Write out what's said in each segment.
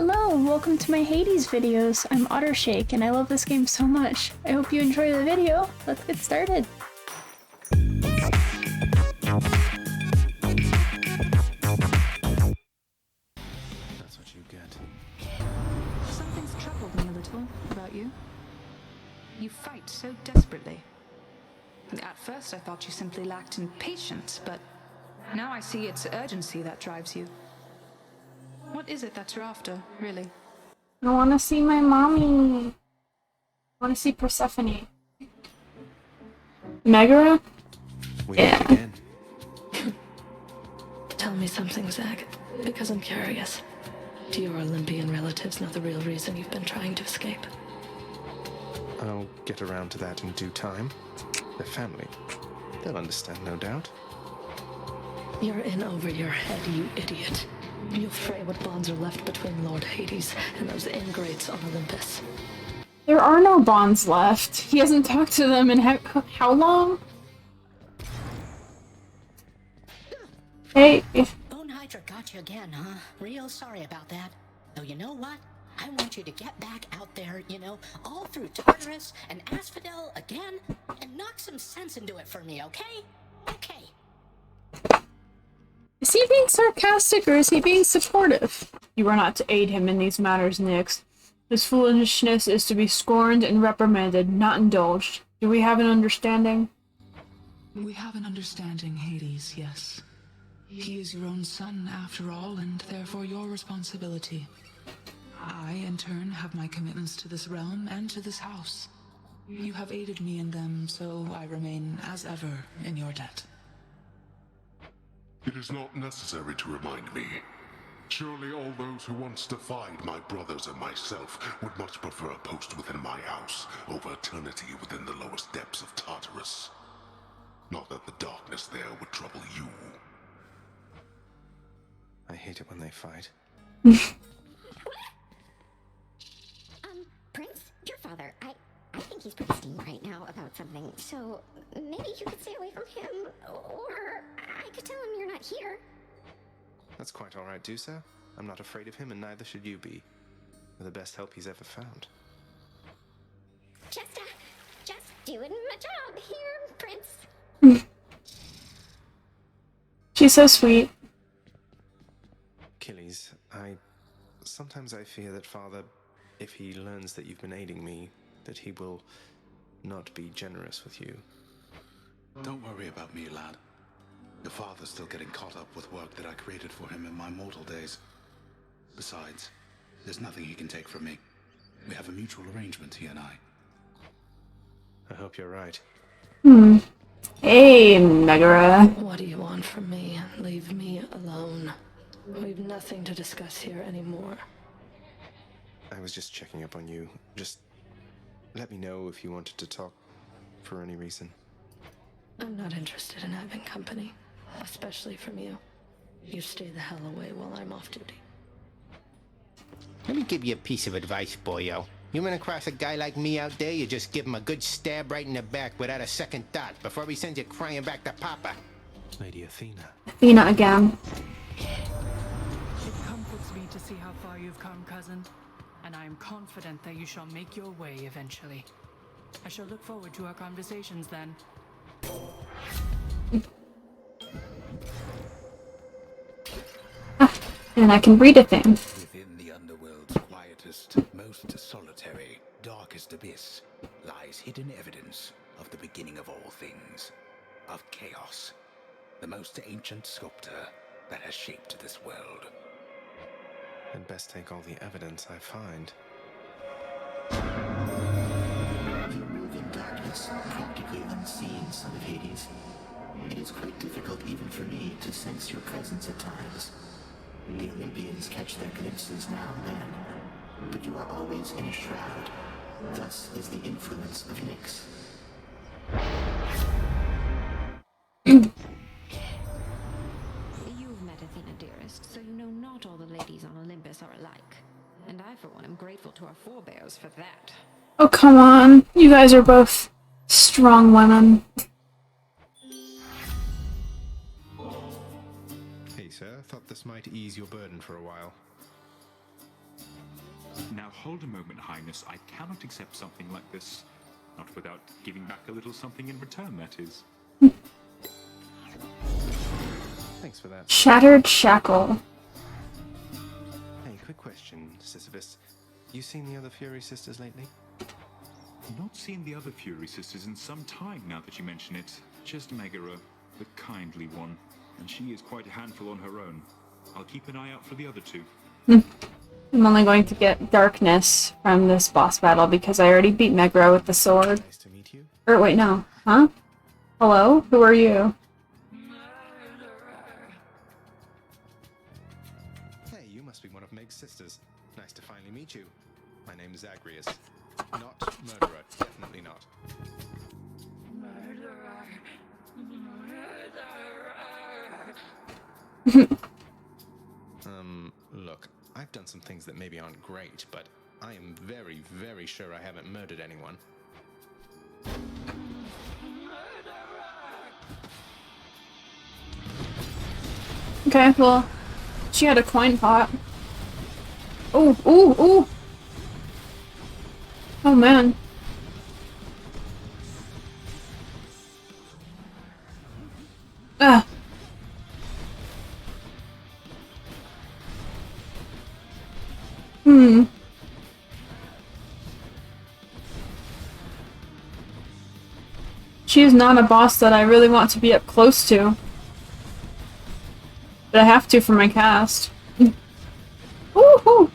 Hello and welcome to my Hades videos. I'm Ottershake and I love this game so much. I hope you enjoy the video. Let's get started. That's what you get. Something's troubled me a little about you. You fight so desperately. At first I thought you simply lacked in patience, but now I see it's urgency that drives you. What is it that you're after, really? I want to see my mommy. I want to see Persephone. Megara? We meet again. Tell me something, Zach, because I'm curious. Do your Olympian relatives know the real reason you've been trying to escape? I'll get around to that in due time. They're family. They'll understand, no doubt. You're in over your head, you idiot. You'll fray what bonds are left between Lord Hades and those ingrates on Olympus. There are no bonds left. He hasn't talked to them in how long? Hey, Bone Hydra got you again, huh? Real sorry about that. Though you know what? I want you to get back out there, all through Tartarus and Asphodel again, and knock some sense into it for me, okay? Okay. is he being sarcastic or is he being supportive? You are not to aid him in these matters, Nyx. His foolishness is to be scorned and reprimanded, not indulged. Do we have an understanding? We have an understanding, Hades, yes. He is your own son, after all, and therefore your responsibility. I, in turn, have my commitments to this realm and to this house. You have aided me in them, so I remain, as ever, in your debt. It is not necessary to remind me. Surely all those who once defied my brothers and myself would much prefer a post within my house over eternity within the lowest depths of Tartarus. Not that the darkness there would trouble you. I hate it when they fight. Prince, your father, I think he's pretty steamed right now about something, so maybe you could stay away from him, or I could tell him you're not here. That's quite all right, Dusa. I'm not afraid of him, and neither should you be. You're the best help he's ever found. Just doing my job here, Prince. She's so sweet. Achilles, sometimes I fear that Father, if he learns that you've been aiding me, that he will not be generous with you. Don't worry about me, lad. Your father's still getting caught up with work that I created for him in my mortal days. Besides, there's nothing he can take from me. We have a mutual arrangement, he and I. I hope you're right. Hey, Megara. What do you want from me? Leave me alone. We've nothing to discuss here anymore. I was just checking up on you. Just let me know if you wanted to talk for any reason. I'm not interested in having company, especially from you. You stay the hell away while I'm off duty. Let me give you a piece of advice, boyo. You run across a guy like me out there, you just give him a good stab right in the back without a second thought before he sends you crying back to Papa. Lady Athena. Athena again. It comforts me to see how far you've come, cousin, and I am confident that you shall make your way eventually. I shall look forward to our conversations then. And I can read a thing. Within the underworld's quietest, most solitary, darkest abyss lies hidden evidence of the beginning of all things. Of chaos. The most ancient sculptor that has shaped this world. I'd best take all the evidence I find. You move in darkness, practically unseen, son of Hades. It is quite difficult even for me to sense your presence at times. The Olympians catch their glimpses now and then, but you are always in a shroud. Thus is the influence of Nyx. You've met Athena, dearest, so you know not all the ladies on Olympus are alike. And I, for one, am grateful to our forebears for that. Oh, come on. You guys are both strong women. Hey, sir, thought this might ease your burden for a while. Now hold a moment, Highness. I cannot accept something like this. Not without giving back a little something in return, that is. Thanks for that. Shattered shackle. Hey, quick question, Sisyphus. You seen the other Fury sisters lately? Not seen the other Fury sisters in some time now that you mention it. Just Megara, the kindly one. And she is quite a handful on her own. I'll keep an eye out for the other two. I'm only going to get darkness from this boss battle because I already beat Megara with the sword. Nice to meet you. Or wait, no. Huh? Hello? Who are you? Hey, you must be one of Meg's sisters. Nice to finally meet you. My name's Zagreus. Not murderer, definitely not. Look, I've done some things that maybe aren't great, but I am very, very sure I haven't murdered anyone. Okay, well, she had a coin pot. Oh, ooh, ooh! Oh man. Ah. She is not a boss that I really want to be up close to. But I have to for my cast. Woohoo!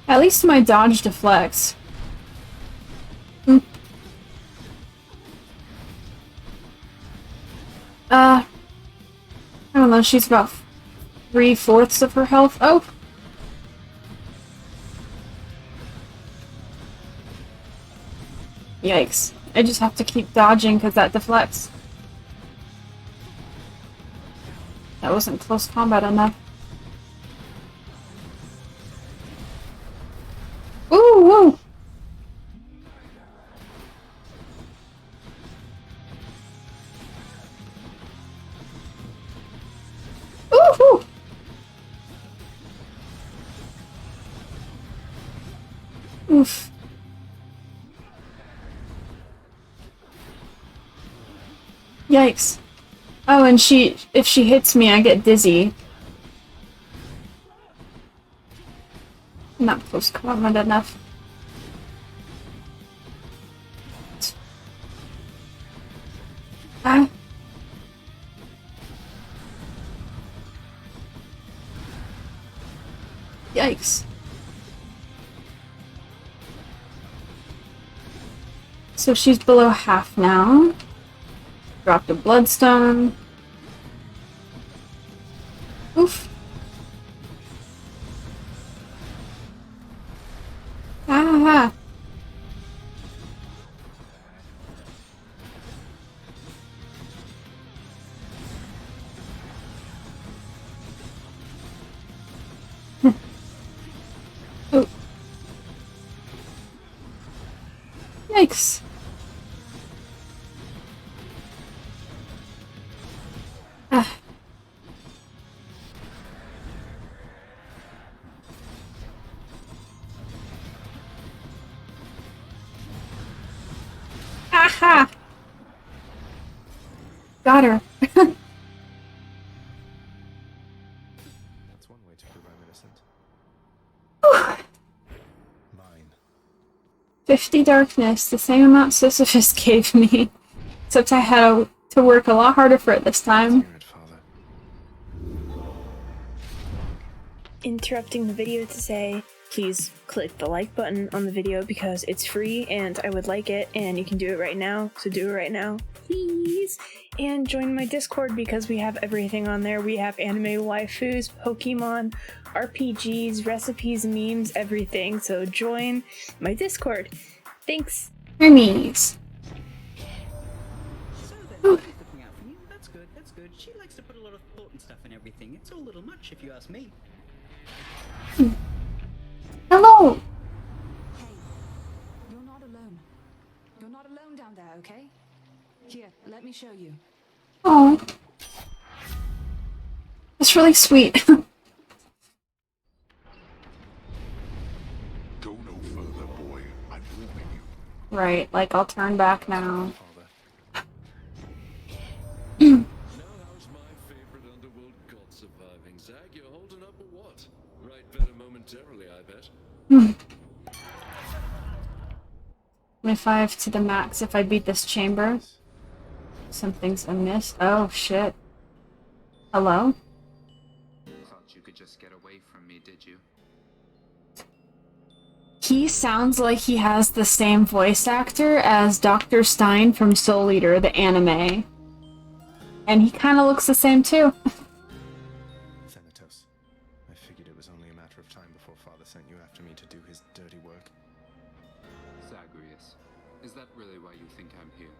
At least my dodge deflects. I don't know, she's about 3/4 of her health. Oh! Yikes. I just have to keep dodging because that deflects. That wasn't close combat enough. Ooh, woo! Ooh, woo! Oof. Yikes. Oh, and if she hits me, I get dizzy. Not close combat enough. Ah. Yikes. So she's below half now. Dropped a bloodstone. Oof. Ah. Oh. Yikes. Ah. Aha! Got her. That's one way to prove I'm innocent. Mine. 50 darkness, the same amount Sisyphus gave me. Except I had to work a lot harder for it this time. Interrupting the video to say, please click the like button on the video because it's free and I would like it, and you can do it right now, so do it right now, please. And join my Discord because we have everything on there. We have anime waifus, Pokemon, RPGs, recipes, memes, everything. So join my Discord. Thanks. Hermes. So then, looking out for you. That's good, that's good. She likes to put a lot of thought and stuff in everything. It's a little much if you ask me. Hello! Hey, you're not alone. You're not alone down there, okay? Here, let me show you. Oh. It's really sweet. Go no further, boy. I'm warning you. Right, like I'll turn back now. How's my favorite underworld god surviving? Zag, you're holding up or what? Right better momentarily, I bet. 25 to the max if I beat this chamber. Something's amiss. Oh shit. Hello? Thought you could just get away from me, did you? He sounds like he has the same voice actor as Dr. Stein from Soul Eater, the anime. And he kind of looks the same too. Thanatos, I figured it was only a matter of time before Father sent you after me to do his dirty work. Zagreus, is that really why you think I'm here?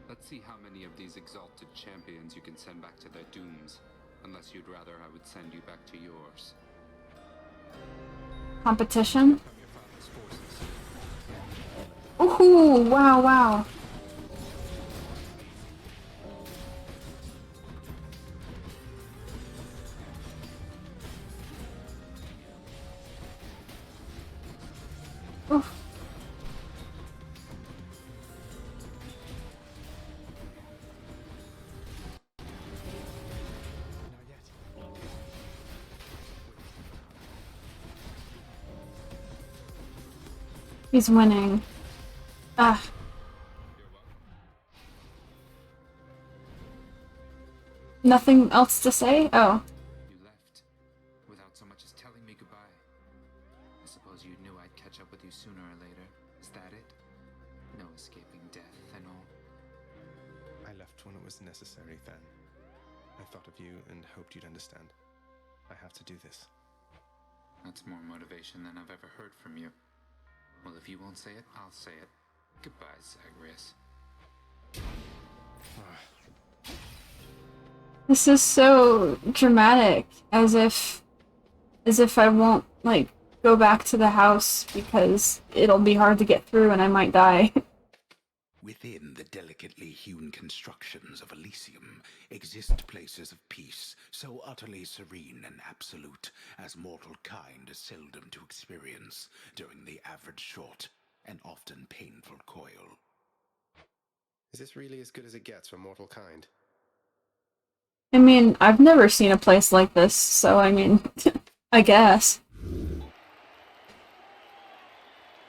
Let's see how many of these exalted champions you can send back to their dooms. Unless you'd rather I would send you back to yours. Competition? Ooh, wow, wow. Oof. He's winning. Ah. Nothing else to say? Oh. You left, without so much as telling me goodbye. I suppose you knew I'd catch up with you sooner or later. Is that it? No escaping death and all? I left when it was necessary, Than. I thought of you and hoped you'd understand. I have to do this. That's more motivation than I've ever heard from you. Well, if you won't say it, I'll say it. Goodbye, Zagreus. This is so dramatic, as if I won't, like, go back to the house because it'll be hard to get through and I might die. Within the delicately hewn constructions of Elysium exist places of peace so utterly serene and absolute as mortal kind is seldom to experience during the average short and often painful coil. Is this really as good as it gets for mortal kind? I mean, I've never seen a place like this, so I mean, I guess.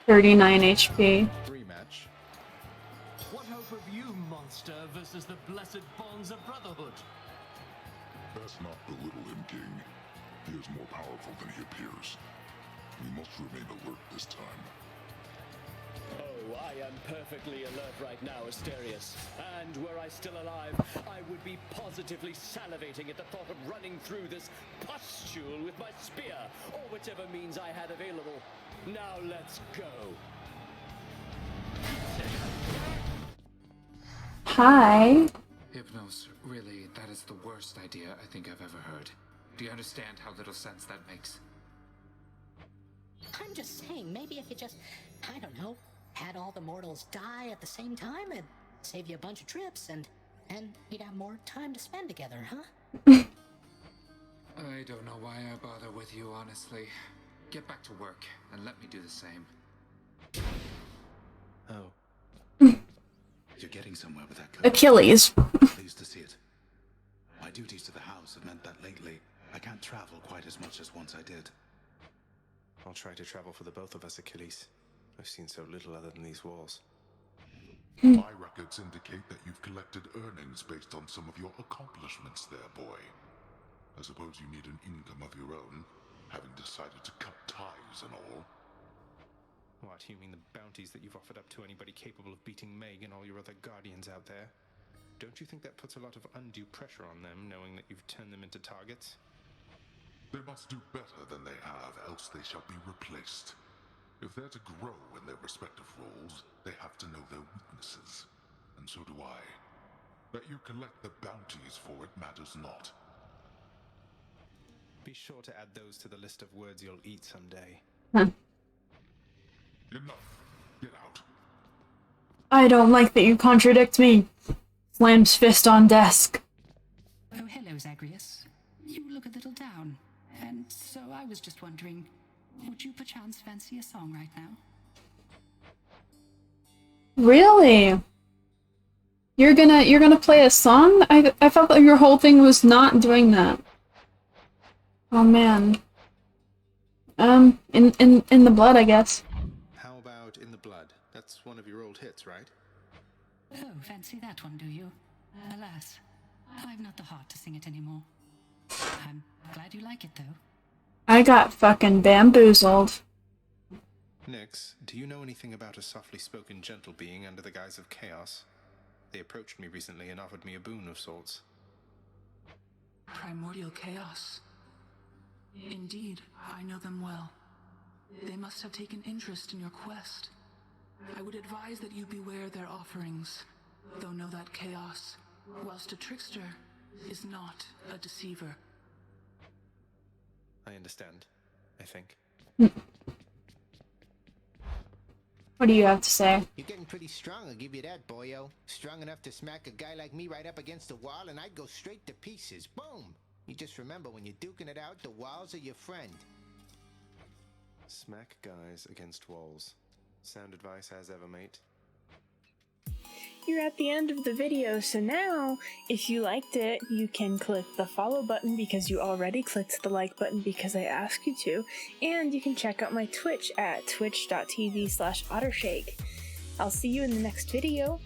39 HP. Rematch. What hope have you, monster, versus the blessed bonds of brotherhood? Best not belittle him, King. He is more powerful than he appears. We must remain alert this time. Oh, I am perfectly alert right now, Asterius. And were I still alive, I would be positively salivating at the thought of running through this pustule with my spear, or whichever means I had available. Now let's go. Hi. Hypnos, really, that is the worst idea I think I've ever heard. Do you understand how little sense that makes? I'm just saying, maybe if you just, I don't know, had all the mortals die at the same time, it'd save you a bunch of trips, and you'd have more time to spend together, huh? I don't know why I bother with you, honestly. Get back to work, and let me do the same. Oh. You're getting somewhere with that. Achilles. Pleased to see it. My duties to the house have meant that lately I can't travel quite as much as once I did. I'll try to travel for the both of us, Achilles. I've seen so little other than these walls. My records indicate that you've collected earnings based on some of your accomplishments there, boy. I suppose you need an income of your own, having decided to cut ties and all. What, you mean the bounties that you've offered up to anybody capable of beating Meg and all your other guardians out there? Don't you think that puts a lot of undue pressure on them, knowing that you've turned them into targets? They must do better than they have, else they shall be replaced. If they're to grow in their respective roles, they have to know their weaknesses. And so do I. That you collect the bounties for it matters not. Be sure to add those to the list of words you'll eat someday. Enough. Get out. I don't like that you contradict me. Slams fist on desk. Oh, hello, Zagreus. You look a little down, and so I was just wondering, would you perchance fancy a song right now? Really? You're gonna play a song? I thought that your whole thing was not doing that. Oh man. In the blood, I guess. How about In the Blood? That's one of your old hits, right? Oh, fancy that one, do you? Alas, I've not the heart to sing it anymore. I'm glad you like it, though. I got fucking bamboozled. Nyx, do you know anything about a softly spoken gentle being under the guise of chaos? They approached me recently and offered me a boon of sorts. Primordial chaos. Indeed, I know them well. They must have taken interest in your quest. I would advise that you beware their offerings, though know that chaos, whilst a trickster, is not a deceiver. I understand, I think. What do you have to say? You're getting pretty strong, I'll give you that, boyo. Strong enough to smack a guy like me right up against the wall and I'd go straight to pieces. Boom! You just remember, when you're duking it out, the walls are your friend. Smack guys against walls. Sound advice as ever, mate. You're at the end of the video, so now, if you liked it, you can click the follow button because you already clicked the like button because I asked you to, and you can check out my Twitch at twitch.tv/ottershake. I'll see you in the next video.